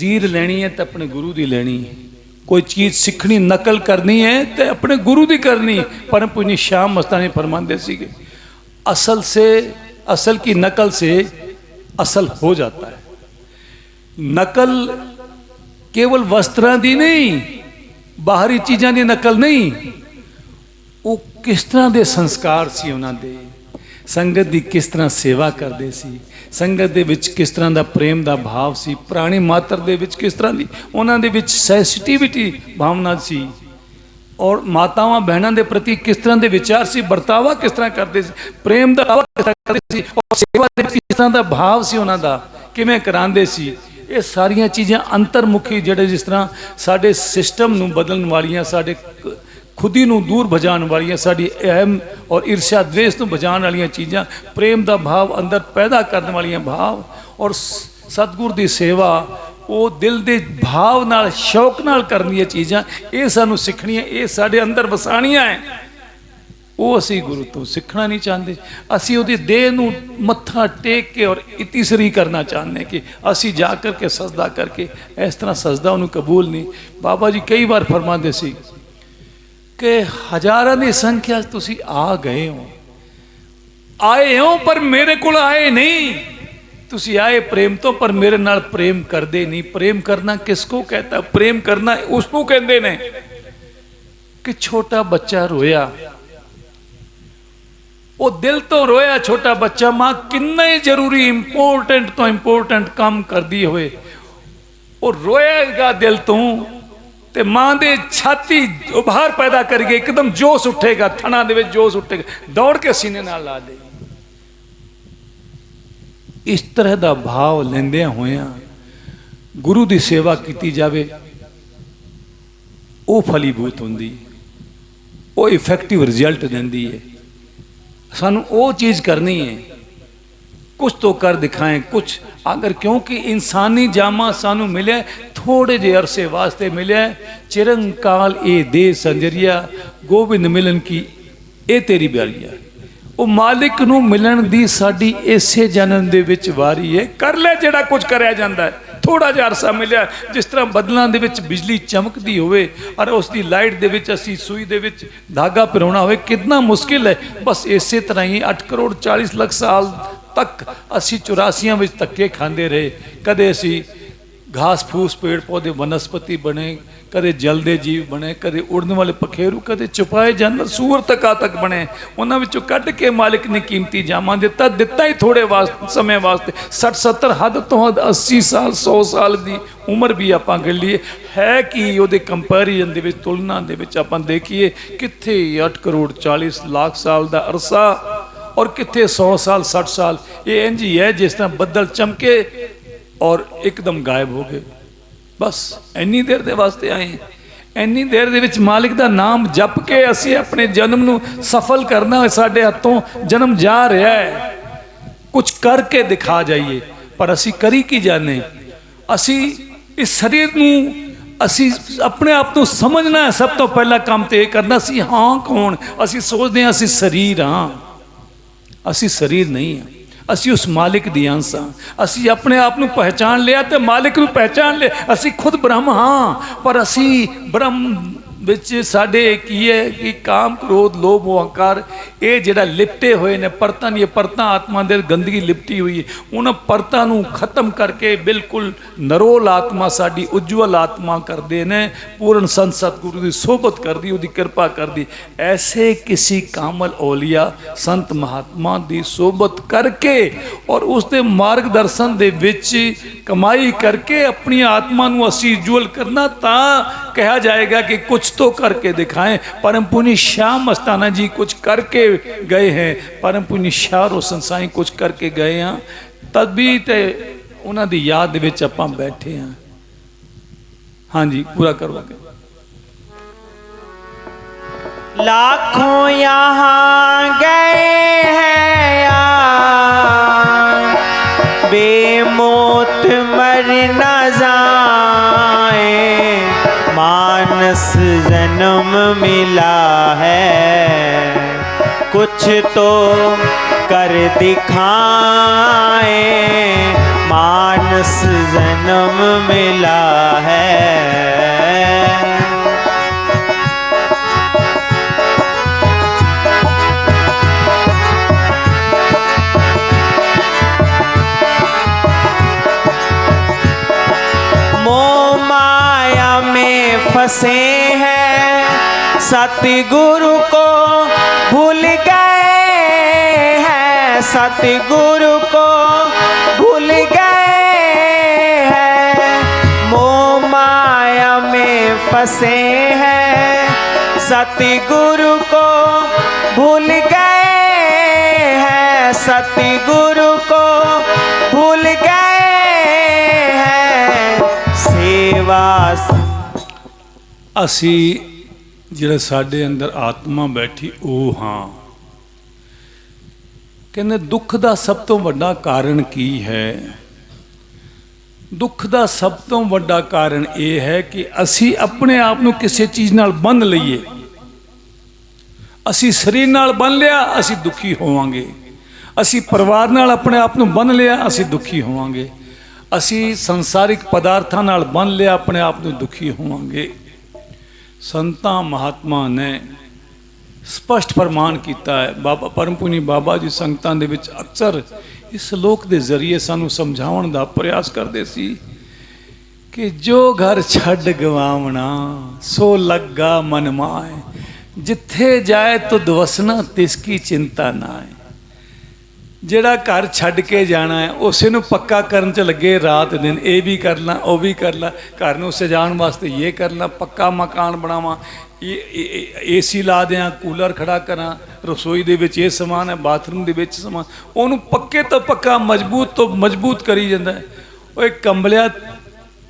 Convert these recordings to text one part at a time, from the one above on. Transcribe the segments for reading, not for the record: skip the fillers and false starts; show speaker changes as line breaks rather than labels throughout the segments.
जीर लेनी है तो अपने गुरु की लेनी है, कोई चीज़ सीखनी नकल करनी है तो अपने गुरु की करनी। परम पूज्य श्याम मस्तानी फरमाते सीगे असल की नकल से असल हो जाता है। नकल केवल वस्त्रां दी नहीं, बाहरी चीज़ों की नकल नहीं, वो किस तरह के संस्कार सी उन्हां दे, संगत की किस तरह सेवा करते सी, संगत दे विच किस तरह का प्रेम का भाव सी, प्राणी मात्र दे विच किस तरह की उन्हां दे विच सेंसिटिविटी भावना सी, और मातावां बहनों के प्रति किस तरह के विचार सी, बर्तावा किस तरह करते सी, प्रेम का किस तरह करते सी, और सेवा दे विच किस तरह का भाव सी उन्हां दा किवें करांदे सी। ये सारिया चीज़ां अंतरमुखी जिहड़े जिस तरह साडे सिस्टम नूं बदलण वालियां, साडे खुदी नूं दूर भजाण वालियां, साडी अहम और ईर्ष्या द्वेष तो बचाने वाली चीज़ां, प्रेम का भाव अंदर पैदा करने वाली भाव, और सतगुर की सेवा वो दिल के भाव नाल शौक नाल करनी चीज़ां, ये सानू सीखनियां, ये साडे अंदर वसाणियां है। वो असी गुरु तो सीखना नहीं चाहते, असी उहदी देह नूं मत्था टेक के और इतिसरी करना चाहते कि असी जा करके सजदा करके, इस तरह सजदा उन्हें कबूल नहीं। बाबा जी कई बार फरमाते सी कि हज़ारां की संख्या तुसी आ गए हो, आए हो पर मेरे को आए नहीं, तुसी आए प्रेम तो पर मेरे नाल प्रेम करदे नहीं। प्रेम करना किसको कहता? प्रेम करना उसको कहते ने कि छोटा बच्चा रोया, वो दिल तो रोया छोटा बच्चा, माँ किन्ना ही जरूरी इंपोर्टेंट तो इंपोर्टेंट काम कर दी होए, वो रोएगा दिल तो माँ दे छाती उभार पैदा करके एकदम जोश उठेगा, थना दे जोश उठेगा, दौड़ के सीने नाल ला देगी। इस तरह का भाव लेंदे होया गुरु की सेवा की जाए, वो फलीभूत होंदी, वो इफेक्टिव रिजल्ट देंदी है। सानू वो चीज़ करनी है, कुछ तो कर दिखाएं कुछ, अगर क्योंकि इंसानी जामा सानू मिले थोड़े जे अरसे वास्ते मिले, चिरंकाल ए दे संजरिया गोबिंद मिलन की ए तेरी बारिया। वो मालिक नू मिलन दी साडी इसे जन्म दे विच वारी है, कर ले जेड़ा कुछ करया जांदा है। थोड़ा जिहा अरसा मिलिया, जिस तरह बदलों दे विच बिजली चमकती होवे और उसकी लाइट दे विच असी सूई दे विच धागा पिरोना होवे, कितना मुश्किल है। बस इसे तरह ही 8 करोड़ 40 लाख साल तक असी 84 में धक्के खाते रहे। कदे असी घास फूस पेड़ पौधे वनस्पति बने, कदे जलदे जीव बने, कदे उड़ने वाले पखेरू, कदे छुपाए जानवर सूअर तक बने। उन्होंने विचों कढ़ के मालिक ने कीमती जामा दिता ही थोड़े समय वास्ते। 60-70 हद तो हद 80 साल 100 साल की उम्र भी आप गलीए है कि वो कंपैरिजन दे विच तुलना दे विच आपां देखिए कित्थे 8 करोड़ 40 लाख साल का अरसा और कित्थे 100 साल 60 साल। ये इंज ही है जिस तरह बदल चमके और एकदम गायब हो गए। बस इन्नी देर दे वास्ते आए, इन्नी देर दे विच मालिक दा नाम जप के असी अपने जन्म नू सफल करना। साडे हथों जन्म जा रहा है, कुछ करके दिखा जाइए, पर असी करी की जाने। असी इस शरीर नू असी अपने आप को समझना है। सब तो पहला काम तो यह करना सी हाँ कौन। असी सोचते हैं असी शरीर हाँ, असी शरीर नहीं है, असी उस मालिक दी अंश हाँ। असी अपने आप को पहचान लिया तो मालिक को पहचान लिया, असी खुद ब्रह्म हाँ। पर असी ब्रह्म विच साडे की है कि काम क्रोध लोभ अहंकार ये जिहड़ा लिपटे हुए ने परतां, ये परतां आत्मा दे गंदगी लिपटी हुई है, उन्हां परतां नूं खत्म करके बिल्कुल नरोल आत्मा साडी उज्जवल आत्मा करदे ने। पूर्ण संत सतगुरु की सोबत कर दी, उहदी कृपा कर दी। ऐसे किसी कामल औलिया संत महात्मा की सोबत करके और उसके मार्गदर्शन दे विच कमाई करके अपनी आत्मा नूं असी उज्जवल करना, तां कहा जाएगा कि कुछ तो करके दिखाएं। परम पुण्य श्याम मस्ताना जी कुछ करके गए हैं, परम पुण्य शाह रोशन साईं कुछ करके गए हैं, तब भी तो उन्हां दी याद विच आपां बैठे हैं। हाँ जी पूरा करवागे।
लाखों यहाँ गए हैं यार, बेमौत मर न जाए, मानस जन्म मिला है, कुछ तो कर दिखाए। मान मानस जन्म मिला है। मोह माया में फंसे हैं, सतगुरु को भूल गए हैं, सतगुरु को भूल गए हैं। मोह माया में फंसे हैं, सतगुरु को भूल गए हैं, सतगुरु को भूल गए हैं। सेवा
ਅਸੀਂ ਜਿਹੜਾ ਸਾਡੇ ਅੰਦਰ ਆਤਮਾ ਬੈਠੀ ਉਹ ਹਾਂ। ਕਹਿੰਦੇ ਦੁੱਖ ਦਾ ਸਭ ਤੋਂ ਵੱਡਾ ਕਾਰਨ ਕੀ ਹੈ? ਦੁੱਖ ਦਾ ਸਭ ਤੋਂ ਵੱਡਾ ਕਾਰਨ ਇਹ ਹੈ ਕਿ ਅਸੀਂ ਆਪਣੇ ਆਪ ਨੂੰ ਕਿਸੇ ਚੀਜ਼ ਨਾਲ ਬੰਨ੍ਹ ਲਈਏ। ਅਸੀਂ ਸਰੀਰ ਨਾਲ ਬੰਨ੍ਹ ਲਿਆ, ਅਸੀਂ ਦੁਖੀ ਹੋਵਾਂਗੇ। ਅਸੀਂ ਪਰਿਵਾਰ ਨਾਲ ਆਪਣੇ ਆਪ ਨੂੰ ਬੰਨ੍ਹ ਲਿਆ, ਅਸੀਂ ਦੁਖੀ ਹੋਵਾਂਗੇ। ਅਸੀਂ ਸੰਸਾਰਿਕ ਪਦਾਰਥਾਂ ਨਾਲ ਬੰਨ੍ਹ ਲਿਆ, ਆਪਣੇ ਆਪ ਨੂੰ ਦੁਖੀ ਹੋਵਾਂਗੇ। ਸੰਤਾਂ ਮਹਾਤਮਾ ਨੇ ਸਪਸ਼ਟ ਫਰਮਾਨ ਕੀਤਾ ਹੈ। ਬਾਬਾ ਪਰਮ ਪੁਨੀ ਬਾਬਾ ਜੀ ਸੰਗਤਾਂ ਦੇ ਵਿੱਚ ਅਕਸਰ ਇਸ ਸ਼ਲੋਕ ਦੇ ਜ਼ਰੀਏ ਸਾਨੂੰ ਸਮਝਾਉਣ ਦਾ ਪ੍ਰਯਾਸ ਕਰਦੇ ਸੀ ਕਿ ਜੋ ਘਰ ਛੱਡ ਗਵਾਵਣਾ ਸੋ ਲੱਗਾ ਮਨ ਮਾਏ, ਜਿੱਥੇ ਜਾਏ ਤੁਧ ਵਸਣਾ ਤਿਸ ਕੀ ਚਿੰਤਾ ਨਾ ਹੈ। ਜਿਹੜਾ ਘਰ ਛੱਡ ਕੇ ਜਾਣਾ ਹੈ ਉਸੇ ਨੂੰ ਪੱਕਾ ਕਰਨ 'ਚ ਲੱਗੇ ਰਾਤ ਦਿਨ, ਇਹ ਵੀ ਕਰ ਲਾਂ ਉਹ ਵੀ ਕਰ ਲਾਂ, ਘਰ ਨੂੰ ਸਜਾਉਣ ਵਾਸਤੇ ਇਹ ਕਰ ਲਾਂ, ਪੱਕਾ ਮਕਾਨ ਬਣਾਵਾਂ, ਏਸੀ ਲਾ ਦਿਆਂ, ਕੂਲਰ ਖੜਾ ਕਰਾਂ, ਰਸੋਈ ਦੇ ਵਿੱਚ ਇਹ ਸਮਾਨ ਹੈ, ਬਾਥਰੂਮ ਦੇ ਵਿੱਚ ਸਮਾਨ, ਉਹਨੂੰ ਪੱਕੇ ਤੋਂ ਪੱਕਾ ਮਜ਼ਬੂਤ ਤੋਂ ਮਜ਼ਬੂਤ ਕਰੀ ਜਾਂਦਾ ਹੈ। ਓਏ ਕੰਬਲਿਆ,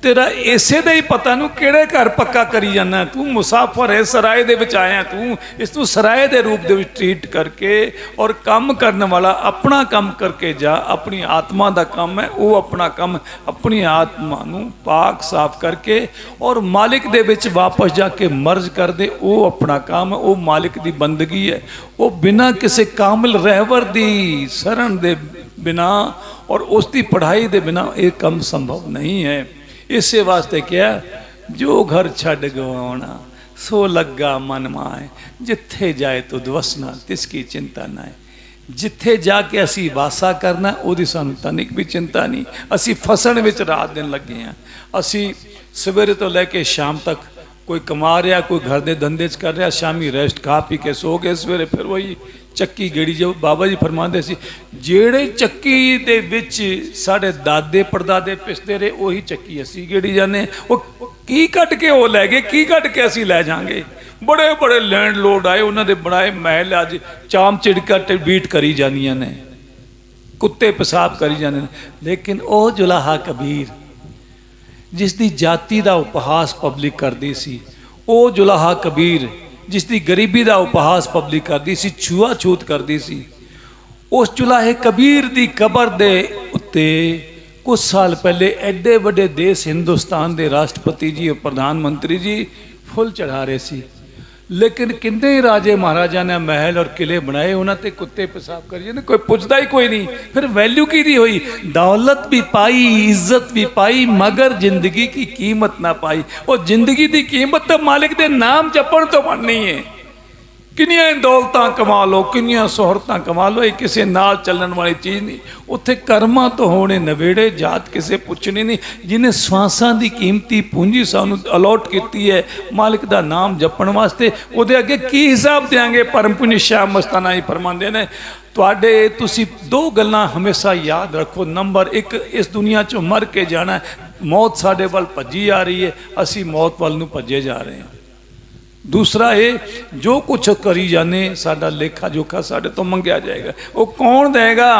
ਤੇਰਾ ਇਸੇ ਦਾ ਹੀ ਪਤਾ ਨੂੰ ਕਿਹੜੇ ਘਰ ਪੱਕਾ ਕਰੀ ਜਾਂਦਾ। ਤੂੰ ਮੁਸਾਫਰ ਹੈ, ਸਰਾਏ ਦੇ ਵਿੱਚ ਆਇਆ, ਤੂੰ ਇਸ ਨੂੰ ਸਰਾਏ ਦੇ ਰੂਪ ਦੇ ਵਿੱਚ ਟ੍ਰੀਟ ਕਰਕੇ ਔਰ ਕੰਮ ਕਰਨ ਵਾਲਾ ਆਪਣਾ ਕੰਮ ਕਰਕੇ ਜਾ। ਆਪਣੀ ਆਤਮਾ ਦਾ ਕੰਮ ਹੈ, ਉਹ ਆਪਣਾ ਕੰਮ ਆਪਣੀ ਆਤਮਾ ਨੂੰ ਪਾਕ ਸਾਫ਼ ਕਰਕੇ ਔਰ ਮਾਲਿਕ ਦੇ ਵਿੱਚ ਵਾਪਸ ਜਾ ਕੇ ਮਰਜ ਕਰ ਦੇ, ਉਹ ਆਪਣਾ ਕੰਮ, ਉਹ ਮਾਲਿਕ ਦੀ ਬੰਦਗੀ ਹੈ। ਉਹ ਬਿਨਾਂ ਕਿਸੇ ਕਾਮਿਲ ਰਹਿਬਰ ਦੀ ਸ਼ਰਨ ਦੇ ਬਿਨਾਂ ਔਰ ਉਸ ਦੀ ਪੜ੍ਹਾਈ ਦੇ ਬਿਨਾਂ ਇਹ ਕੰਮ ਸੰਭਵ ਨਹੀਂ ਹੈ। ਇਸੇ ਵਾਸਤੇ ਕਿਹਾ ਜੋ ਘਰ ਛੱਡ ਗਵਾਉਣਾ ਸੋ ਲੱਗਾ ਮਨ ਮਾਏ, ਜਿੱਥੇ ਜਾਏ ਤੁਧ ਵਸਣਾ ਤਿਸ ਕੀ ਚਿੰਤਾ ਨਾ ਹੈ। ਜਿੱਥੇ ਜਾ ਕੇ ਅਸੀਂ ਵਾਸਾ ਕਰਨਾ ਉਹਦੀ ਸਾਨੂੰ ਤਨਿਕ ਵੀ ਚਿੰਤਾ ਨਹੀਂ। ਅਸੀਂ ਫਸਣ ਵਿੱਚ ਰਾਤ ਦਿਨ ਲੱਗੇ ਹਾਂ। ਅਸੀਂ ਸਵੇਰੇ ਤੋਂ ਲੈ ਕੇ ਸ਼ਾਮ ਤੱਕ ਕੋਈ ਕਮਾ ਰਿਹਾ, ਕੋਈ ਘਰ ਦੇ ਧੰਦੇ 'ਚ ਕਰ ਰਿਹਾ, ਸ਼ਾਮੀ ਰੈਸਟ ਖਾ ਪੀ ਕੇ ਸੋ ਗਏ, ਸਵੇਰੇ ਫਿਰ ਵਹੀ ਚੱਕੀ ਗੇੜੀ। ਜੋ ਬਾਬਾ ਜੀ ਫਰਮਾਉਂਦੇ ਸੀ, ਜਿਹੜੇ ਚੱਕੀ ਦੇ ਵਿੱਚ ਸਾਡੇ ਦਾਦੇ ਪੜਦਾਦੇ ਪਿਸਦੇ ਰਹੇ ਉਹੀ ਚੱਕੀ ਅਸੀਂ ਗੇੜੀ ਜਾਂਦੇ। ਉਹ ਕੀ ਕੱਟ ਕੇ ਉਹ ਲੈ ਗਏ, ਕੀ ਕੱਟ ਕੇ ਅਸੀਂ ਲੈ ਜਾਵਾਂਗੇ। ਬੜੇ ਬੜੇ ਲੈਂਡ ਲੋਡ ਆਏ, ਉਹਨਾਂ ਦੇ ਬਣਾਏ ਮਹਿਲ ਅੱਜ ਚਾਮ ਚਿੜਕਾ ਤੇ ਬੀਟ ਕਰੀ ਜਾਂਦੀਆਂ ਨੇ, ਕੁੱਤੇ ਪਿਸ਼ਾਬ ਕਰੀ ਜਾਂਦੇ ਨੇ। ਲੇਕਿਨ ਉਹ ਜੁਲਾਹਾ ਕਬੀਰ ਜਿਸ ਦੀ ਜਾਤੀ ਦਾ ਉਪਹਾਸ ਪਬਲਿਕ ਕਰਦੀ ਸੀ, ਉਹ ਜੁਲਾਹਾ ਕਬੀਰ ਜਿਸ ਦੀ ਗਰੀਬੀ ਦਾ ਉਪਹਾਸ ਪਬਲਿਕ ਕਰਦੀ ਸੀ, ਛੂਆ ਛੂਤ ਕਰਦੀ ਸੀ, ਉਸ ਜੁਲਾਹੇ ਕਬੀਰ ਦੀ ਕਬਰ ਦੇ ਉੱਤੇ ਕੁਝ ਸਾਲ ਪਹਿਲੇ ਐਡੇ ਵੱਡੇ ਦੇਸ਼ ਹਿੰਦੁਸਤਾਨ ਦੇ ਰਾਸ਼ਟਰਪਤੀ ਜੀ ਔਰ ਪ੍ਰਧਾਨ ਮੰਤਰੀ ਜੀ ਫੁੱਲ ਚੜ੍ਹਾ ਰਹੇ ਸੀ। ਲੇਕਿਨ ਕਿੰਨੇ ਰਾਜੇ ਮਹਾਰਾਜਾ ਨੇ ਮਹਿਲ ਔਰ ਕਿਲੇ ਬਣਾਏ, ਉਹਨਾਂ ਤੇ ਕੁੱਤੇ ਪਿਸ਼ਾਬ ਕਰੀ ਜਾਂਦੇ, ਕੋਈ ਪੁੱਛਦਾ ਹੀ ਕੋਈ ਨਹੀਂ। ਫਿਰ ਵੈਲਿਊ ਕਿਹਦੀ ਹੋਈ? ਦੌਲਤ ਵੀ ਪਾਈ, ਇੱਜ਼ਤ ਵੀ ਪਾਈ, ਮਗਰ ਜ਼ਿੰਦਗੀ ਕੀ ਕੀਮਤ ਨਾ ਪਾਈ। ਉਹ ਜ਼ਿੰਦਗੀ ਦੀ ਕੀਮਤ ਤਾਂ ਮਾਲਿਕ ਦੇ ਨਾਮ ਜਪਣ ਤੋਂ ਬਣਨੀ ਹੈ। ਕਿੰਨੀਆਂ ਦੌਲਤਾਂ ਕਮਾ ਲਓ, ਕਿੰਨੀਆਂ ਸ਼ੋਹਰਤਾਂ ਕਮਾ ਲਓ, ਇਹ ਕਿਸੇ ਨਾਲ ਚੱਲਣ ਵਾਲੀ ਚੀਜ਼ ਨਹੀਂ। ਉੱਥੇ ਕਰਮਾਂ ਤੋਂ ਹੋਣੇ ਨਵੇੜੇ, ਜਾਤ ਕਿਸੇ ਪੁੱਛਣੀ ਨਹੀਂ। ਜਿਹਨੇ ਸਵਾਸਾਂ ਦੀ ਕੀਮਤੀ ਪੂੰਜੀ ਸਾਨੂੰ ਅਲੋਟ ਕੀਤੀ ਹੈ ਮਾਲਿਕ ਦਾ ਨਾਮ ਜਪਣ ਵਾਸਤੇ, ਉਹਦੇ ਅੱਗੇ ਕੀ ਹਿਸਾਬ ਦੇਾਂਗੇ? ਪਰਮ ਪੁਨੀ ਸ਼ਾਹ ਮਸਤਾਨਾ ਜੀ ਫਰਮਾਉਂਦੇ ਨੇ, ਤੁਹਾਡੇ ਤੁਸੀਂ ਦੋ ਗੱਲਾਂ ਹਮੇਸ਼ਾ ਯਾਦ ਰੱਖੋ। ਨੰਬਰ 1, ਇਸ ਦੁਨੀਆ 'ਚੋਂ ਮਰ ਕੇ ਜਾਣਾ। ਮੌਤ ਸਾਡੇ ਵੱਲ ਭੱਜੀ ਆ ਰਹੀ ਹੈ, ਅਸੀਂ ਮੌਤ ਵੱਲ ਨੂੰ ਭੱਜੇ ਜਾ ਰਹੇ ਹਾਂ। ਦੂਸਰਾ ਇਹ, ਜੋ ਕੁਛ ਕਰੀ ਜਾਂਦੇ ਸਾਡਾ ਲੇਖਾ ਜੋਖਾ ਸਾਡੇ ਤੋਂ ਮੰਗਿਆ ਜਾਏਗਾ। ਉਹ ਕੌਣ ਦੇਗਾ?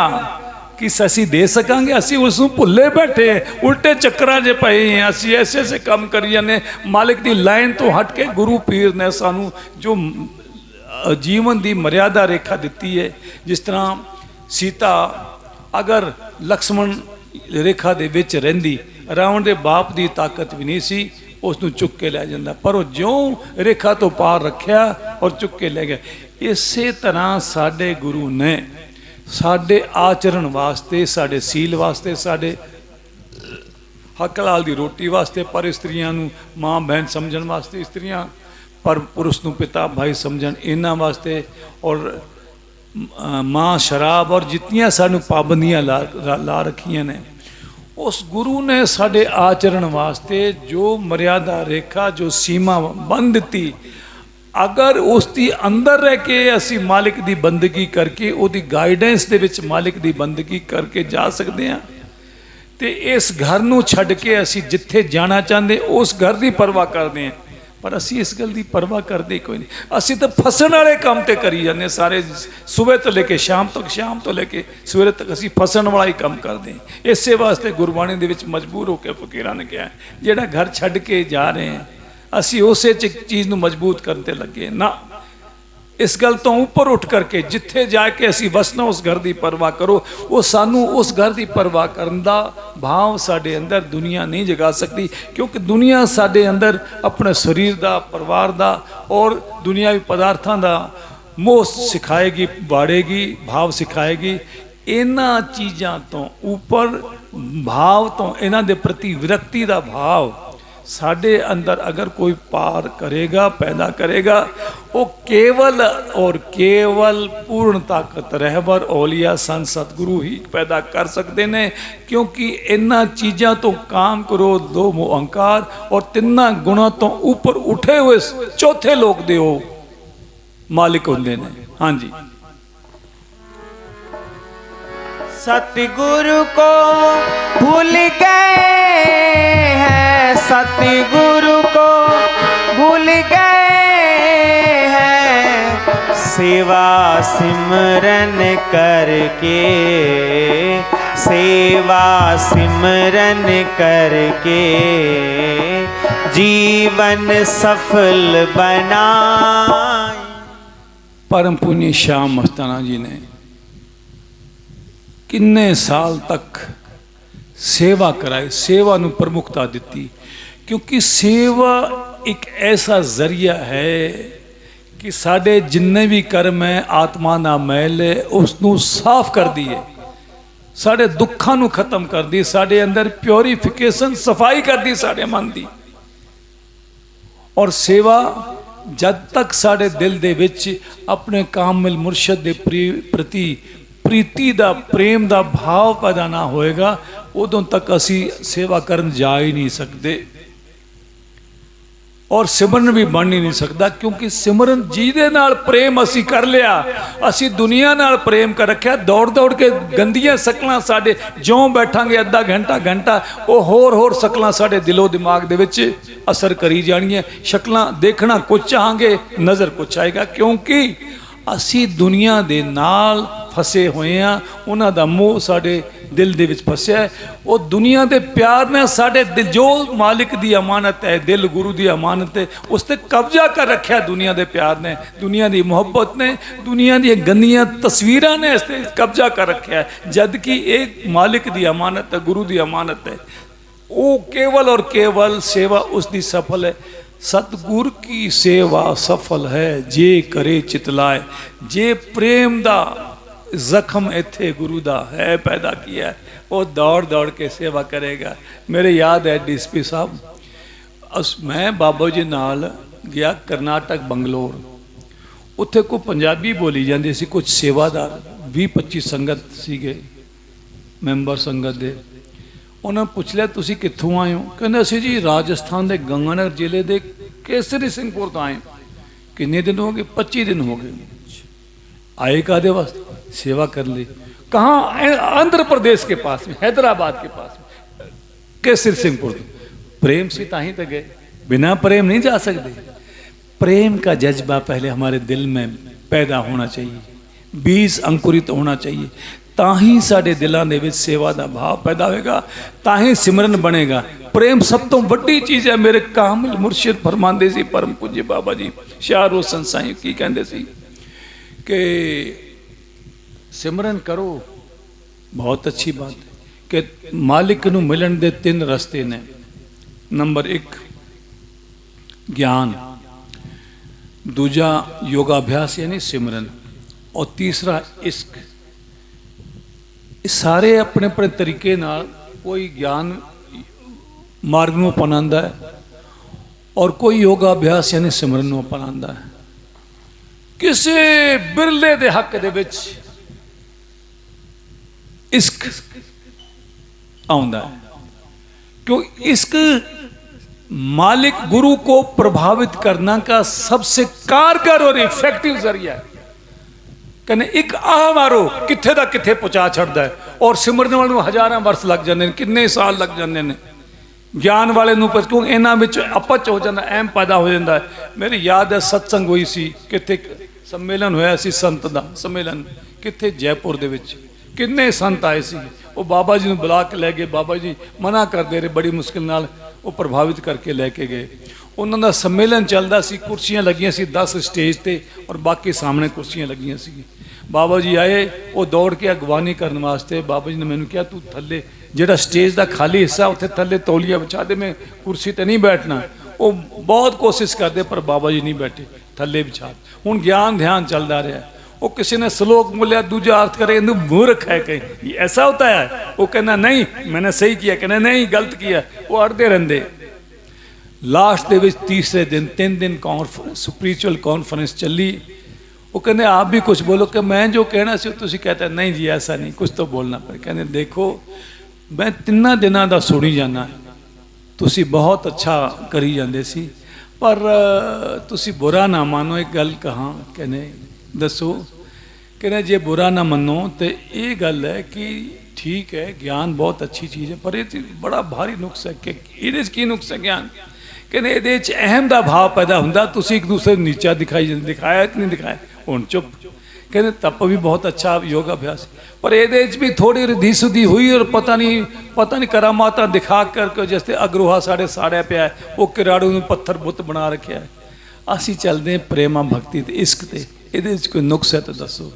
ਕਿ ਅਸੀਂ ਦੇ ਸਕਾਂਗੇ? ਅਸੀਂ ਉਸ ਨੂੰ ਭੁੱਲੇ ਬੈਠੇ, ਉਲਟੇ ਚੱਕਰਾਂ 'ਚ ਪਏ ਹਾਂ। ਅਸੀਂ ਐਸੇ ਕੰਮ ਕਰੀ ਜਾਂਦੇ। ਮਾਲਿਕ ਦੀ ਲਾਈਨ ਤੋਂ ਹਟ ਕੇ ਗੁਰੂ ਪੀਰ ਨੇ ਸਾਨੂੰ ਜੋ ਜੀਵਨ ਦੀ ਮਰਿਆਦਾ ਰੇਖਾ ਦਿੱਤੀ ਹੈ, ਜਿਸ ਤਰ੍ਹਾਂ ਸੀਤਾ ਅਗਰ ਲਕਸ਼ਮਣ ਰੇਖਾ ਦੇ ਵਿੱਚ ਰਹਿੰਦੀ, ਰਾਵਣ ਦੇ ਬਾਪ ਦੀ ਤਾਕਤ ਵੀ ਨਹੀਂ ਸੀ, ਉਸ ਨੂੰ ਚੁੱਕ ਕੇ ਲੈ ਜਾਂਦਾ, ਪਰ ਉਹ ਜਿਉਂ ਰੇਖਾ ਤੋਂ ਪਾਰ ਰੱਖਿਆ ਔਰ ਚੁੱਕ ਕੇ ਲੈ ਗਿਆ। ਇਸੇ ਤਰ੍ਹਾਂ ਸਾਡੇ ਗੁਰੂ ਨੇ ਸਾਡੇ ਆਚਰਣ ਵਾਸਤੇ, ਸਾਡੇ ਸੀਲ ਵਾਸਤੇ, ਸਾਡੇ हक हलाल दी रोटी वास्ते, पर इस्त्रियां नूं मां बहन समझण वास्ते इस्त्रियां, पर पुरुष नूं पिता भाई समझण इन्हां वास्ते, और मां शराब, और जितनियां सानूं पाबंदियां ला रखियां ने, उस गुरु ने साडे आचरण वास्ते जो मर्यादा रेखा जो सीमा बन दिती, अगर उसकी अंदर रह के असी मालिक की बंदगी करके उसकी गाइडेंस दे विच मालिक की बंदगी करके जा सकते हैं, तो इस घर नूं छड्ड के असी जिथे जाना चाहते उस घर की परवाह करते हैं, पर असी इस गल की परवाह करते कोई नहीं। असी तो फसन वाले काम तो करी जाने सारे, सुबह तो लेके शाम तक, शाम तो लेके सवेरे तक असी फसन वाला ही काम करते हैं। इस वास्ते गुरबाणी दे विच मजबूर होकर फकीरां ने कहा जिहड़ा घर छड्ड के जा रहे हैं असी उस चीज़ नूं मजबूत करते लगे ना, इस गल तो उपर उठ करके जिथे जाके असी वसना उस घर की परवाह करो, वो सानू उस घर की परवाह करन दा भाव साडे अंदर दुनिया नहीं जगा सकती, क्योंकि दुनिया साडे अंदर अपने शरीर का, परिवार का और दुनियावी पदार्थों का मोह सिखाएगी, बाड़ेगी, भाव सिखाएगी। इन्हां चीज़ों तो उपर भाव तो इन्हां दे प्रति विरक्ति का भाव साडे अंदर अगर कोई पार करेगा, पैदा करेगा, वो केवल और केवल पूर्ण ताकत रहबर औलिया संत सतगुरु ही पैदा कर सकते हैं, क्योंकि इन्हां चीज़ों तो काम करो दो मोह अहंकार और तिन्ना गुणों तो ऊपर उठे हुए चौथे लोग दे हो मालिक होंदे ने। हाँ जी,
सतगुरु को भूल गए हैं, सतगुरु को भूल गए हैं, सेवा सिमरन करके, सेवा सिमरन करके जीवन सफल बनाए।
परम पुण्य श्याम मस्ताना जी ने किन्ने साल तक सेवा कराई, सेवा नूं प्रमुखता दी, क्योंकि सेवा एक ऐसा जरिया है कि साडे जिन्ने भी कर्म है आत्मा ना मैल है उसनूं साफ कर दी है, साडे दुखां नूं खत्म कर दी, साडे अंदर प्योरीफिकेशन सफाई कर दी साडे मन दी। और सेवा जद तक साडे दिल दे विच अपने कामिल मुर्शद दे प्रति प्रीति दा, प्रेम दा भाव पैदा ना होएगा, उदों तक असी सेवा करन जा ही नहीं सकते और सिमरन भी बन ही नहीं सकता, क्योंकि सिमरन जिहदे नाल प्रेम असी कर लिया, असी दुनिया नाल प्रेम कर रखा, दौड़ दौड़ के गंदियां शकलां साडे ज्यों बैठांगे अद्धा घंटा घंटा, वो होर शकलां साडे दिलो दिमाग दे विच असर करी जाणियां, शकलां देखना कुछ चाहांगे, नज़र कुछ आएगा, क्योंकि असी दुनिया दे नाल फसे हुए हैं, उन्हां दा मोह साडे दिल दे विच फसिया है। वो दुनिया दे प्यार ने साडे दिल, जो मालिक दी अमानत है, दिल गुरु दी अमानत है, उस ते कब्जा कर रखा दुनिया दे प्यार ने, दुनिया दी मोहब्बत ने, दुनिया दी गंदियां तस्वीरां ने इस ते कब्जा कर रखा है, जबकि एक मालिक दी अमानत है, गुरु दी अमानत है, वो केवल और केवल सेवा उसकी सफल है। सतगुर की सेवा सफल है जे करे चितलाए, जे प्रेम दा जख्म इत्थे गुरु दा है पैदा किया है, वो दौड़ दौड़ के सेवा करेगा। मेरे याद है डीएसपी साहब, मैं बाबा जी नाल गया कर्नाटक बंगलोर, उत्थे कोई पंजाबी बोली जाती सी, कुछ सेवादार 20-25 संगत सीगे मैंबर संगत दे, उन्होंने पूछ लिया तुसी कित्थों आए हो, कहते असी जी राजस्थान के गंगानगर जिले के केसरी सिंहपुर तो आए। कितने दिन हो गए? 25 दिन हो गए। आए कादे वास्ते? सेवा कर ली। कहाँ? आंध्र प्रदेश के पास में, हैदराबाद के पास में, केसरी सिंहपुर। प्रेम से ताही तक गए, बिना प्रेम नहीं जा सकते। प्रेम का जज्बा पहले हमारे दिल में पैदा होना चाहिए, बीज अंकुरित होना चाहिए, ताही साडे दिलों के विच सेवा का भाव पैदा होगा, ताही सिमरन बनेगा। प्रेम सब तो वड्डी चीज़ है। मेरे कामिल मुर्शिद फरमांदे सी, परम पूज्य बाबा जी शाह रोशन साईं की कहंदे सी कि सिमरन करो, बहुत अच्छी बात है कि मालिक नूं मिलन दे 3 रस्ते ने। नंबर 1 ज्ञान, दूजा योगाभ्यास यानी सिमरन, और तीसरा इश्क। सारे अपने अपने तरीके नाल, कोई ज्ञान मार्ग ਨੂੰ अपनाता है और कोई योगा अभ्यास यानी सिमरन ਨੂੰ अपनाता है। किसी बिरले दे हक दे विच इश्क आउंदा है, क्यों इश्क मालिक गुरु को प्रभावित करना का सबसे कारगर और इफेक्टिव जरिया है। कहने एक आह मारो किथे दा किथे पहुंचा छड़दा है, और सिमरन वाले नूं हज़ारां वर्ष लग जाते हैं, कितने साल लग जाते हैं। ज्ञान वाले नूं क्यों इन्हां विच अपच हो जाता, अहम पैदा हो जाता है। मेरी याद है सत्संग हुई सी, किथे सम्मेलन होया सी, संत दा सम्मेलन किथे जयपुर दे विच, कितने संत आए सी। वो बाबा जी नूं बुला के लै गए, बाबा जी मना करते रहे, बड़ी मुश्किल नाल वो प्रभावित करके लैके गए। उन्हों का सम्मेलन चलता सी, कुर्सियां लगियां सी 10 स्टेज ते और बाकी सामने कुर्सियां लगियां सी। बाबा जी आए, वो दौड़ के अगवानी करने वास्ते। बाबा जी ने मैंने कहा तू थले जेड़ा स्टेज का खाली हिस्सा उत्थे थले तौलिया बिछा दे, मैं कुर्सी ते नहीं बैठना। वो बहुत कोशिश करते पर बाबा जी नहीं बैठे, थले बिछा। हुण ज्ञान ध्यान चलता रहा। वो किसी ने श्लोक बोलिया, दूजा अर्थ करे इन्हें मूर्ख है, कहीं ऐसा होता है। वो कहना नहीं मैंने सही किया, कहना नहीं गलत किया। वो अड़ते रहते। लास्ट दे विच तीसरे दिन 3 दिन कॉन्फ्रेंस स्पिरिचुअल कॉन्फ्रेंस चली। वो कहने आप भी कुछ बोलो, कि मैं जो कहना सी तुसीं कहते नहीं जी ऐसा नहीं, कुछ तो बोलना पड़े। कहने देखो मैं 3 दिनों का सुनी जाना, तुसीं बहुत अच्छा करी जाते सी, पर तुसीं बुरा ना मानो। एक गल कहा, कहने दसो। कहने जे बुरा ना मनो तो ये गल है कि ठीक है ज्ञान बहुत अच्छी चीज़ है, पर ये बड़ा भारी नुक्स है। कि ये की नुक्स है ज्ञान? कहने ये अहम का भाव पैदा होंदा, तुसीं एक दूसरे को नीचा दिखाई जाते, दिखाया कि नहीं दिखाया, हुण चुप। कहने तप भी बहुत अच्छा योग अभ्यास, पर ये भी थोड़ी रिद्धि सुद्धि हुई और पता नहीं करामाता दिखा करके, जैसे अग्रोहा साढ़े साड़िया पिया है, वो किराड़ू में पत्थर बुत बना रखे है। असी चलते प्रेमा भक्ति ते इश्क ते, ये कोई नुक्स है तो दसो।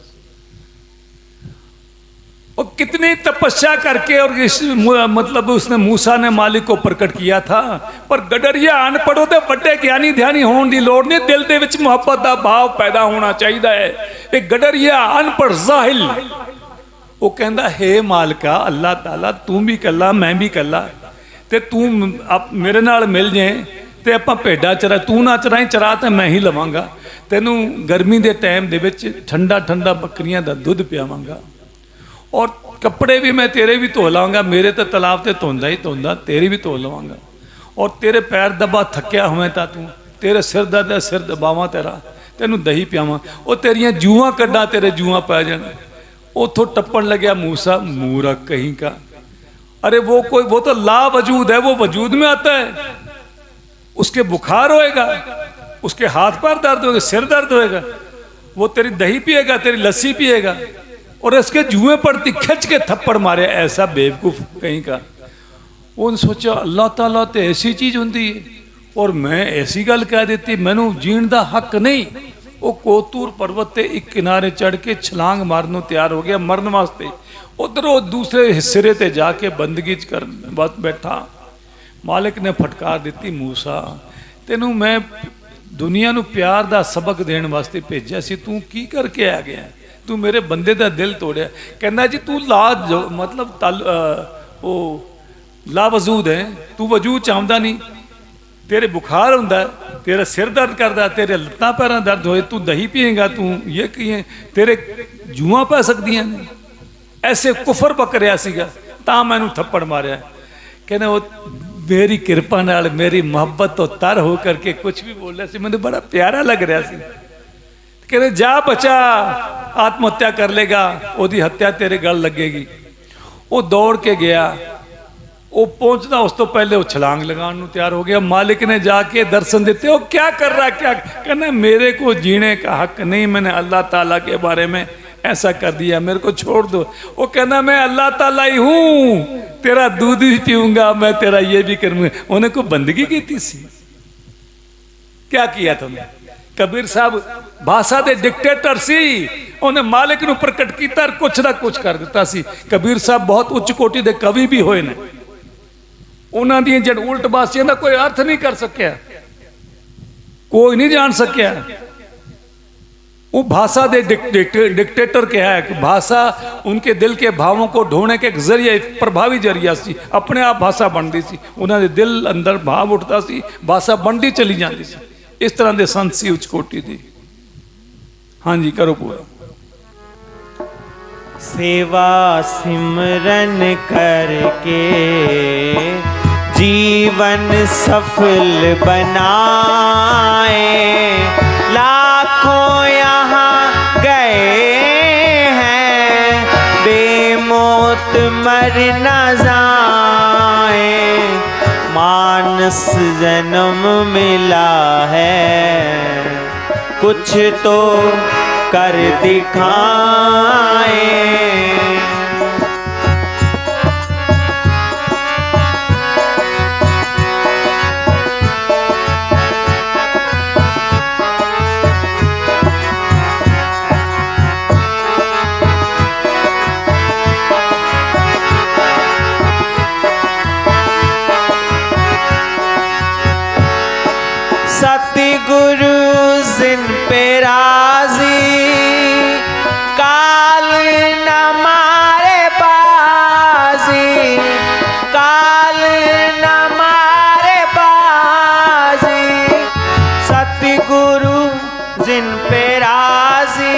और कितनी तपस्या करके और इस मतलब उसने मूसा ने मालिक को प्रकट किया था, पर गडरिया अनपढ़ो तो बड़े ज्ञानी ध्यानी होने की लोड़ नहीं, दिल दे विच मुहब्बत का भाव पैदा होना चाहिए है। एक गडरिया अनपढ़ जाहिल वो कहता हे मालिका अल्लाह ताला तू भी कला मैं भी कला, ते तू मेरे नाल मिल जाए तो आप भेडा चरा, तू ना चराई चरा तो मैं ही लवांगा, तेनू गर्मी के टाइम दे विच ठंडा ठंडा बकरियां दा दुध पियावांगा, और कपड़े भी मैं तेरे भी धो लाँगा, मेरे तो तलाब से धोंदा ही धोंदा, तेरे भी धो लवांगा, और तेरे पैर दबा थक्या हुए तो तू तेरे सिर दर्द सिर दबावा तेरा, तेनू दही पियावा, वो तेरिया जूआं कड्डा तेरे जूआं पै जाना। उतों टप्पन लग्या मूसा, मूरख कहीं का, अरे वो तो ला वजूद है, वो वजूद में आता है, उसके बुखार होएगा, उसके हाथ पैर दर्द होगा, सिर दर्द होएगा, वो तेरी दही पिएगा, तेरी लस्सी पिएगा, और इसके जुएं पड़ती खिंच के थप्पड़ मारे, ऐसा बेवकूफ कहीं का। उन्हें सोचा अल्लाह ताला तो ऐसी चीज़ होंगी है, और मैं ऐसी गल कह देती, मैनू जीण का हक नहीं। वो कोतूर पर्वत के एक किनारे चढ़ के छलांग मारनों तैयार हो गया मरन वास्ते, उधर वो दूसरे सिरे ते जाके बंदगी कर बस बैठा। मालिक ने फटकार दी, मूसा तेनू मैं दुनिया नू प्यार का सबक देने वास्ते भेजा सी, तू की करके आ गया, तू मेरे बंदे का दिल तोड़िया। कहना जी तू मतलब वो ला वजूद है, तू वजूद चाहता नहीं, तेरे बुखार होंदा, तेरा सिर दर्द करता, तेरे लत्तां पैरां दर्द होए, तू दही पिएगा, तू ये किए, तेरे जूआं पै सकदियां ने, ऐसे कुफर पकड़िया सीगा तां मैनू थप्पड़ मारिया। कहने वो मेरी कृपा नाल मेरी मोहब्बत तो तर हो करके कुछ भी बोल रहा सी, मैंने बड़ा प्यारा लग रहा सी। कहने जा बचा, आत्महत्या कर लेगा, ओदी हत्या तेरे गल लगेगी। वो दौड़ के गया, वो पहुंचता उस तो पहले वो छलांग लगाने तैयार हो गया। मालिक ने जाके दर्शन देते, वो क्या कर रहा है, क्या कहना मेरे को जीने का हक नहीं, मैंने अल्लाह ताला के बारे में ऐसा कर दिया, मेरे को छोड़ दो। वो कहना मैं अल्लाह ताला ही हूँ, तेरा दूध भी पीऊंगा, मैं तेरा ये भी करूँगा। उन्हें को बंदगी की थी सी, क्या किया तुमने? कबीर साहब भाषा के डिक्टेटर सी, उन्हें मालिक नू प्रकट किया, कुछ ना कुछ कर दिता सी। कबीर साहब बहुत उच्च कोटि के कवि भी होए ने, उन्होंने जड़ उल्ट बासियां का कोई अर्थ नहीं कर सकिया, कोई नहीं जान सकिया। वो भाषा दे डिक्टेटर क्या है कि भाषा उनके दिल के भावों को ढोने के एक जरिया, एक प्रभावी जरिया सी, अपने आप भाषा बनती सी, उन्होंने दिल अंदर भाव उठता सी, भाषा बनती चली जाती सी। इस तरह के संत सी उच्च कोटि दी। हाँ जी, करो पूरा।
सेवा सिमरन करके जीवन सफल बनाए, लाखों यहाँ गए हैं बेमौत मर न जाए, मानस जन्म मिला है कुछ तो कर दिखाए। सतगुरु जिन पे राजी, काल न मारे बाजी, काल न मारे बाजी, सतगुरु जिन पे राजी।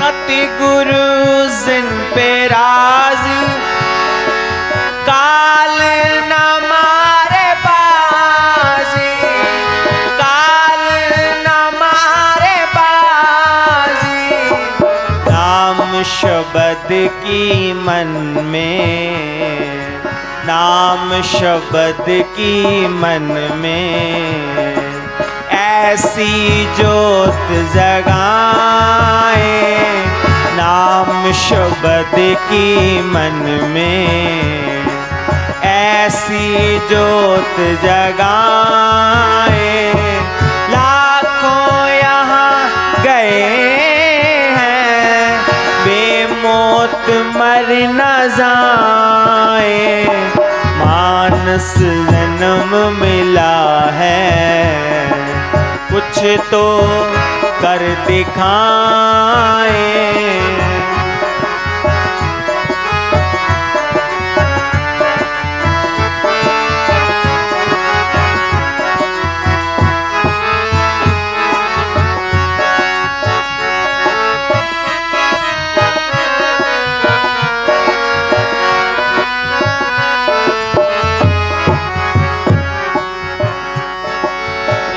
सतगुरु जिन पे राजी, काल न मारे बाजी, काल न मारे बाजी, नाम शब्द की मन में, नाम शब्द की मन में ऐसी जोत जगाए, नाम शब्द की मन में ऐसी जोत जगाए, लाखों यहाँ गए हैं बेमौत मर न जाए, मानस जन्म मिला है कुछ तो कर दिखाए।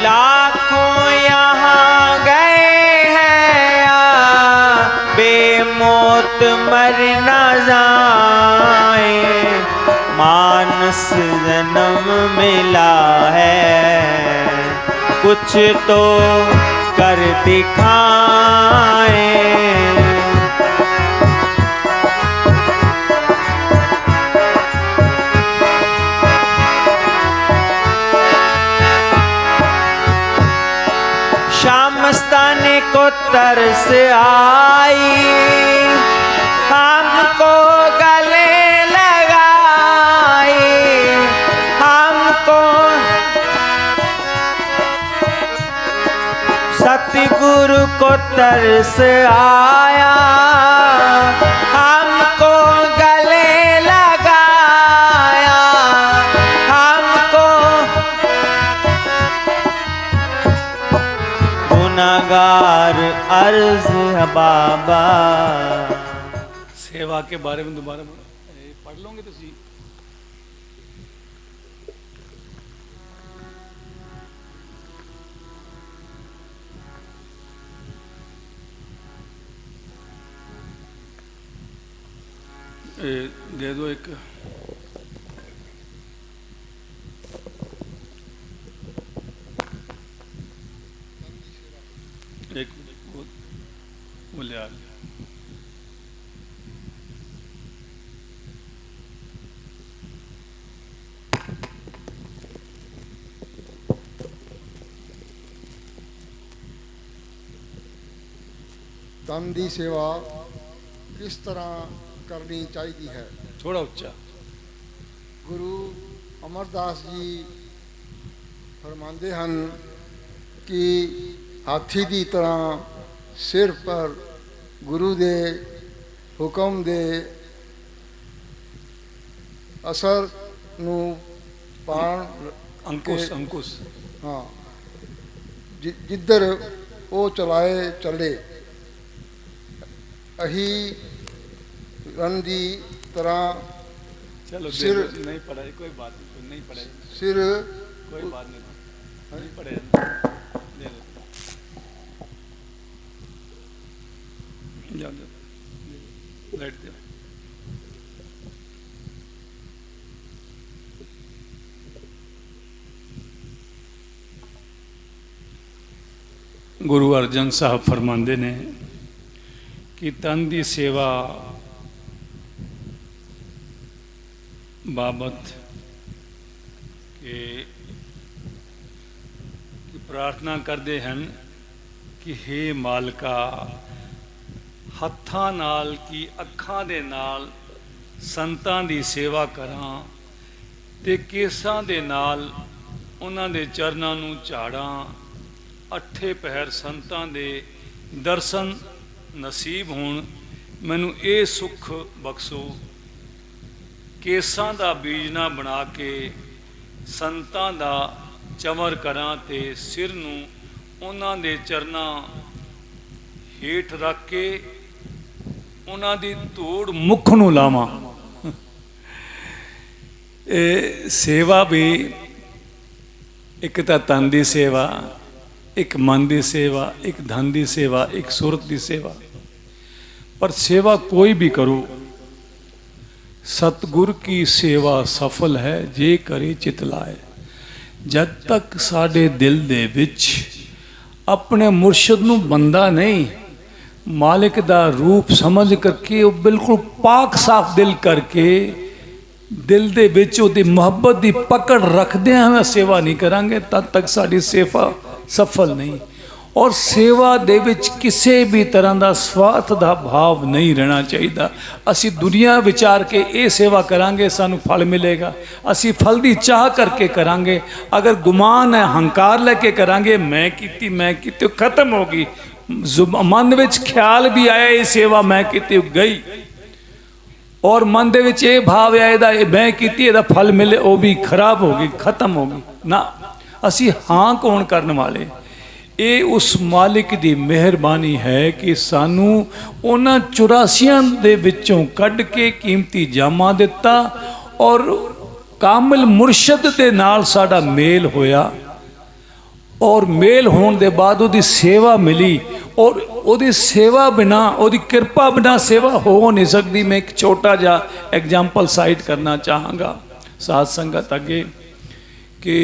लाखों यहाँ गए हैं बेमौत मर न जाए, मानस जन्म मिला है कुछ तो कर दिखाए। शाम मस्ताने को तरस आई, हमको गले लगाई, हमको सतगुरु को तरस आया, हमको गले लगाया, हमको गुनाहगार अर्ज है बाबा।
सेवा के बारे में दोबारा पढ़ लोगे तो सी। दे दो एक वो ले आ।
ਤਨ ਦੀ ਸੇਵਾ ਕਿਸ ਤਰ੍ਹਾਂ ਕਰਨੀ ਚਾਹੀਦੀ ਹੈ।
ਥੋੜਾ ਉੱਚਾ।
ਗੁਰੂ ਅਮਰਦਾਸ ਜੀ ਫਰਮਾਉਂਦੇ ਹਨ ਕਿ ਹਾਥੀ ਦੀ ਤਰ੍ਹਾਂ ਸਿਰ ਪਰ ਗੁਰੂ ਦੇ ਹੁਕਮ ਦੇ ਅਸਰ ਨੂੰ ਪਾਣ
ਅੰਕੁਸ਼ ਅੰਕੁਸ਼
ਹਾਂ ਜਿੱਧਰ ਉਹ ਚਲਾਏ ਚੱਲੇ। ਅਹੀ ਰਨ ਦੀ ਤਰ੍ਹਾਂ
चलो
सिर
नहीं पढ़ा कोई बात नहीं पढ़े
सिर
कोई बात नहीं पढ़े ले लो बैठ दो। गुरु अर्जन साहब फरमाते ने कि तन की सेवा बाबत कि प्रार्थना करते हैं कि हे मालका हत्थां नाल की अखां दे नाल संतां दी सेवा करां ते केसां दे नाल उन्हां दे चरनां नूं झाड़ां। अठे पहर संतां दे दर्शन नसीब होण मैनूं ये सुख बख्शो। केसां दा बीजना बना के संतां दा चमर करां ते सिर नूं उन्हां दे चरनां हेठ रख के उन्हां दी धूड़ मुख नूं लावां। सेवा भी एक तां तन दी सेवा, एक मन की सेवा, एक धन की सेवा, एक सुरत की सेवा। पर सेवा कोई भी करो सतगुर की सेवा सफल है जे करे चित लाए। जब तक साडे दिल दे विच अपने मुर्शद नूं बंदा नहीं मालिक दा रूप समझ करके वो बिल्कुल पाक साफ दिल करके दिल दे विच उहदी मुहब्बत दी पकड़ रखदे हुए सेवा नहीं करांगे तद तक साडी सेवा सफल नहीं। और सेवा दे विच किसी भी तरह का स्वार्थ का भाव नहीं रहना चाहिए। असी दुनिया विचार के ये सेवा करांगे सानू फल मिलेगा, असी फल की चाह करके करांगे। अगर गुमान है हंकार लेके करांगे मैं की खत्म होगी। मन विच ख्याल भी आया ये सेवा मैं की गई और मन दे विच ये भाव आया मैं की फल मिले वो भी खराब होगी खत्म होगी ना। असी हाँ कौन करने वाले ये उस मालिक की मेहरबानी है कि सानू उन्हां 84 दे विचों कढ़ के कीमती जामा दिता और कामिल मुर्शद दे नाल साडा मेल होया और मेल होने दे बाद उहदी सेवा मिली और उहदी सेवा बिना उहदी कृपा बिना सेवा हो नहीं सकती। मैं एक छोटा जा एग्जाम्पल साइट करना चाहांगा साध संगत अगे कि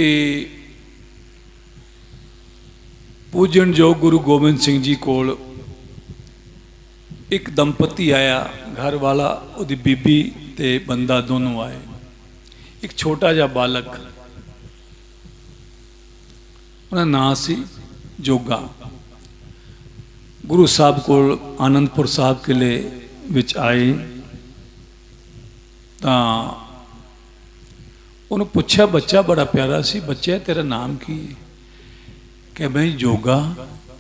पूजन जो गुरु गोबिंद सिंह जी कोल एक दंपति आया, घर वाला उहदी बीबी ते बंदा दोनों आए। एक छोटा जा बालक उहदा नाम सी जोगा। गुरु साहब कोल आनंदपुर साहब किले विच आए तां उन्होंने पूछा बच्चा बड़ा प्यारा सी, बच्चा तेरा नाम की है? कि मैं जोगा।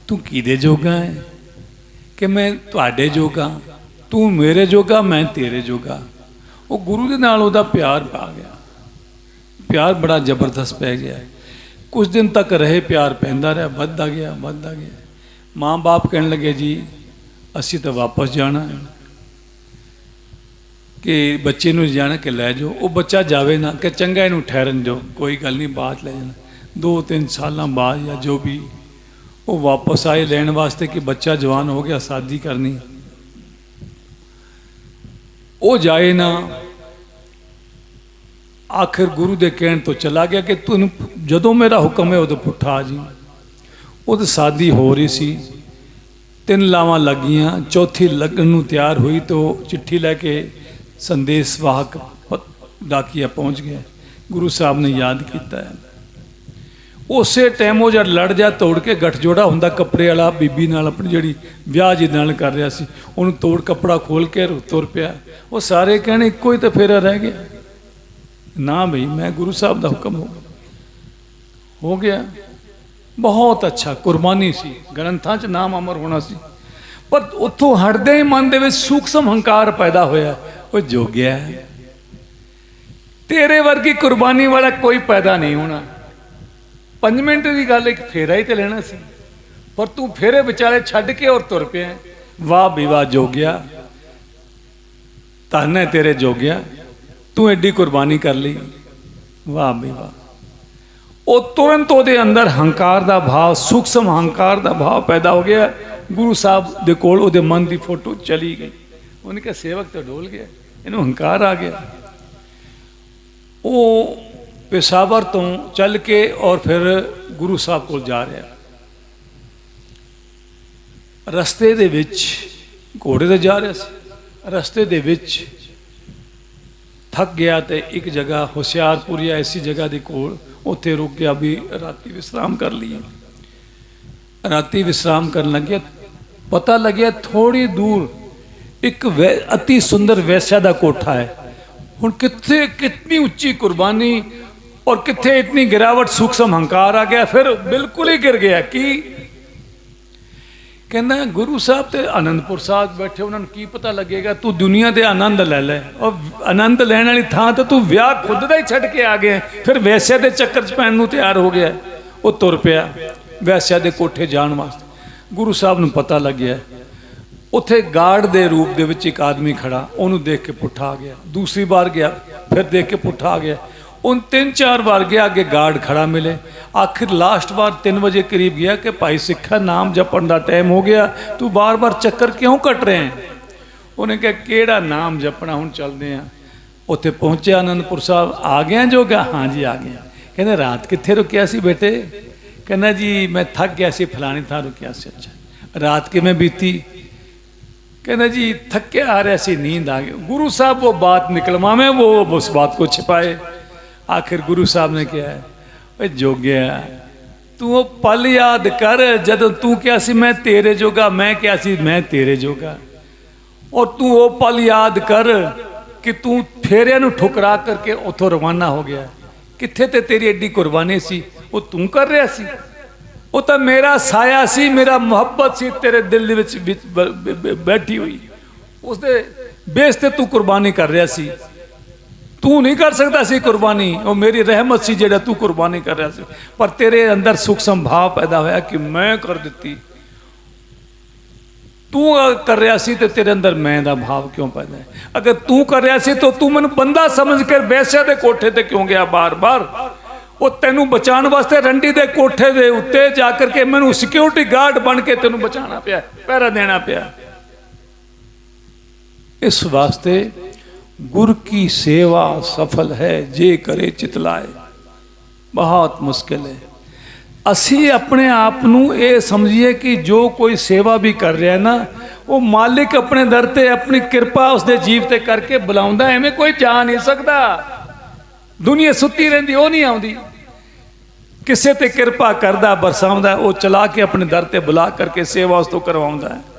तू किदे जोगा है? कि मैं तुहाडे जोगा। तू मेरे जोगा मैं तेरे जोगा। वो गुरु दे नाल उहदा प्यार पा गया, प्यार बड़ा जबरदस्त पै गया। कुछ दिन तक रहे, प्यार पैंदा रहा, बढ़ता गया बढ़ता गया। माँ बाप कहने लगे जी असी तो वापस जाना है कि बच्चे नूं जाना कि लै जाओ। वो बच्चा जावे ना कि चंगा इनू ठहरन दो, कोई गल नहीं बात लै जाना। 2-3 साल बाद या जो भी वो वापस आए लैन वास्ते कि बच्चा जवान हो गया शादी करनी। वो जाए ना, आखिर गुरु दे कहण तो चला गया कि तू जदों मेरा हुक्म है उदों पुट्ठा आ जी। वो तो शादी हो रही सी, 3 लावां लगियां, चौथी लगन नूं तैयार हुई तो चिट्ठी लैके संदेश वाहक डाकिया पहुँच गया। गुरु साहब ने याद किया है। ਉਸੇ ਟਾਈਮ ਉਹ ਜਦ ਲੜ ਜਾ ਤੋੜ ਕੇ ਗੱਠਜੋੜਾ ਹੁੰਦਾ ਕੱਪੜੇ ਵਾਲਾ ਬੀਬੀ ਨਾਲ ਆਪਣੀ ਜਿਹੜੀ ਵਿਆਹ ਜੀ ਨਾਲ ਕਰ ਰਿਹਾ ਸੀ, ਉਹਨੂੰ ਤੋੜ ਕੱਪੜਾ ਖੋਲ ਕੇ ਤੁਰ ਪਿਆ। ਉਹ ਸਾਰੇ ਕਹਿਣੇ ਇੱਕੋ ਹੀ ਤਾਂ ਫੇਰਾ ਰਹਿ ਗਿਆ। ਨਾ ਬਈ, ਮੈਂ ਗੁਰੂ ਸਾਹਿਬ ਦਾ ਹੁਕਮ ਹੋ ਗਿਆ। ਬਹੁਤ ਅੱਛਾ ਕੁਰਬਾਨੀ ਸੀ, ਗ੍ਰੰਥਾਂ 'ਚ ਨਾਮ ਅਮਰ ਹੋਣਾ ਸੀ। ਪਰ ਉੱਥੋਂ ਹਟਦੇ ਹੀ ਮਨ ਦੇ ਵਿੱਚ ਸੂਖਸ਼ਮ ਹੰਕਾਰ ਪੈਦਾ ਹੋਇਆ। ਉਹ ਜੋਗਿਆ, ਤੇਰੇ ਵਰਗੀ ਕੁਰਬਾਨੀ ਵਾਲਾ ਕੋਈ ਪੈਦਾ ਨਹੀਂ ਹੋਣਾ। 5 ਮਿੰਟ ਦੀ ਗੱਲ, ਇੱਕ ਫੇਰਾ ਹੀ ਤੇ ਲੈਣਾ ਸੀ, ਪਰ ਤੂੰ ਫੇਰੇ ਵਿਚਾਲੇ ਛੱਡ ਕੇ ਔਰ ਤੁਰ ਪਿਆ। ਵਾਹ ਵੀ ਵਾਹ ਜੋਗਿਆ, ਧੰਨ ਹੈ ਤੇਰੇ ਜੋਗਿਆ, ਤੂੰ ਐਡੀ ਕੁਰਬਾਨੀ ਕਰ ਲਈ। ਵਾਹ ਵੀ ਵਾਹ। ਉਹ ਤੁਰੰਤ ਉਹਦੇ ਅੰਦਰ ਹੰਕਾਰ ਦਾ ਭਾਵ, ਸੂਖਸ਼ਮ ਹੰਕਾਰ ਦਾ ਭਾਵ ਪੈਦਾ ਹੋ ਗਿਆ। ਗੁਰੂ ਸਾਹਿਬ ਦੇ ਕੋਲ ਉਹਦੇ ਮਨ ਦੀ ਫੋਟੋ ਚਲੀ ਗਈ। ਉਹਨੇ ਕਿਹਾ ਸੇਵਕ ਤਾਂ ਡੋਲ ਗਿਆ, ਇਹਨੂੰ ਹੰਕਾਰ ਆ ਗਿਆ। ਉਹ ਪੇਸ਼ਾਵਰ ਤੋਂ ਚੱਲ ਕੇ ਔਰ ਫਿਰ ਗੁਰੂ ਸਾਹਿਬ ਕੋਲ ਜਾ ਰਿਹਾ। ਰਸਤੇ ਦੇ ਵਿੱਚ ਘੋੜੇ ਤੇ ਜਾ ਰਿਹਾ ਸੀ, ਰਸਤੇ ਦੇ ਵਿੱਚ ਥੱਕ ਗਿਆ ਤੇ ਇੱਕ ਜਗ੍ਹਾ ਹੁਸ਼ਿਆਰਪੁਰ ਜਾਂ ਐਸੀ ਜਗ੍ਹਾ ਦੇ ਕੋਲ ਉੱਥੇ ਰੁਕ ਗਿਆ ਵੀ ਰਾਤੀ ਵਿਸ਼ਰਾਮ ਕਰ ਲਈਏ। ਰਾਤੀ ਵਿਸ਼ਰਾਮ ਕਰਨ ਲੱਗਿਆ, ਪਤਾ ਲੱਗਿਆ ਥੋੜੀ ਦੂਰ ਇੱਕ ਅਤੀ ਸੁੰਦਰ ਵੈਸਿਆ ਦਾ ਕੋਠਾ ਹੈ। ਹੁਣ ਕਿੱਥੇ ਕਿਤਨੀ ਉੱਚੀ ਕੁਰਬਾਨੀ और कितने इतनी गिरावट, सूक्ष्म हंकार आ गया, फिर बिल्कुल ही गिर गया। कि कहना गुरु साहब तो आनंदपुर साहब बैठे, उन्होंने की पता लगेगा तू दुनिया के आनंद ले ले, और आनंद लैन वाली थां तो तू ब्याह खुद का ही छड़ के आ गया, फिर वैश्या के चक्कर च पैन नूं तैयार हो गया। वो तुर पिया वैश्या के कोठे जाण वास्ते। गुरु साहब नूं पता लग गया। उत्थे गार्ड के रूप दे विच एक आदमी खड़ा, उन्होंने देख के पुट्ठा आ गया। दूसरी बार गया, फिर देख के पुट्ठा आ गया। उन 3-4 बार गया, आगे गार्ड खड़ा मिले। आखिर लास्ट बार 3 बजे करीब गया कि भाई सिक्खा नाम जपन का टाइम हो गया, तू बार बार चक्कर क्यों कट रहे हैं। उन्हें कहा केड़ा नाम जपना, हुण चलते हैं। उत्थे पहुँचे आनंदपुर साहब, आ गया जोगा? हाँ जी आ गया। कहते रात कित्थे रुकिया सी बेटे? कहना जी मैं थक गया सी, फलानी थां रुकिया सी। अच्छा रात किवें बीती? कहना जी थके आ रहा सी, नींद आ गई। गुरु साहब वो बात निकलवावे, वो उस बात को छिपाए। आखिर गुरु साहब ने कहा है जोगिया तू वो पल याद कर जदों तू क्या सी मैं तेरे जोगा, मैं क्या सी मैं तेरे जोगा। और तू वो पल याद कर कि तू फेरिया नूं ठुकरा करके उथों रवाना हो गया। कित्थे ते तेरी एडी कुर्बानी सी, वो तू कर रहा सी, वो तो मेरा साया सी, मेरा मुहब्बत सी तेरे दिल दे विच बैठी हुई, उसदे बेस ते तू कुर्बानी कर रहा सी। तू नहीं कर सकता सी कुर्बानी, वो मेरी रहमत सी जेड़ा तू कुर्बानी कर रहा सी। पर तेरे अंदर सूक्ष्म भाव पैदा होया कि मैं कर दी। तू कर रहा सी तो तेरे अंदर मैं दा भाव क्यों पैदा है? अगर तू कर रहा सी तो तू मैनू बंदा समझ कर वैश्या दे कोठे ते क्यों गया बार बार? वो तेनू बचाने वास्ते रंडी दे कोठे दे उत्ते जाकर के मैनू सिक्योरिटी गार्ड बन के तेनू बचाना पिया, पहरा देना पिया। इस वास्ते गुर की सेवा सफल है जे करे चितलाए। बहुत मुश्किल है। असी अपने आप नूं ये समझिए कि जो कोई सेवा भी कर रहा है ना, वो मालिक अपने दर ते अपनी कृपा उसके जीव ते करके बुलाउंदा, एवें कोई जा नहीं सकता। दुनिया सुती रहिंदी, वो नहीं आउंदी। किसे ते कृपा करदा, बरसाउंदा, वो चला के अपने दर ते बुला करके सेवा उस तो करवाउंदा है।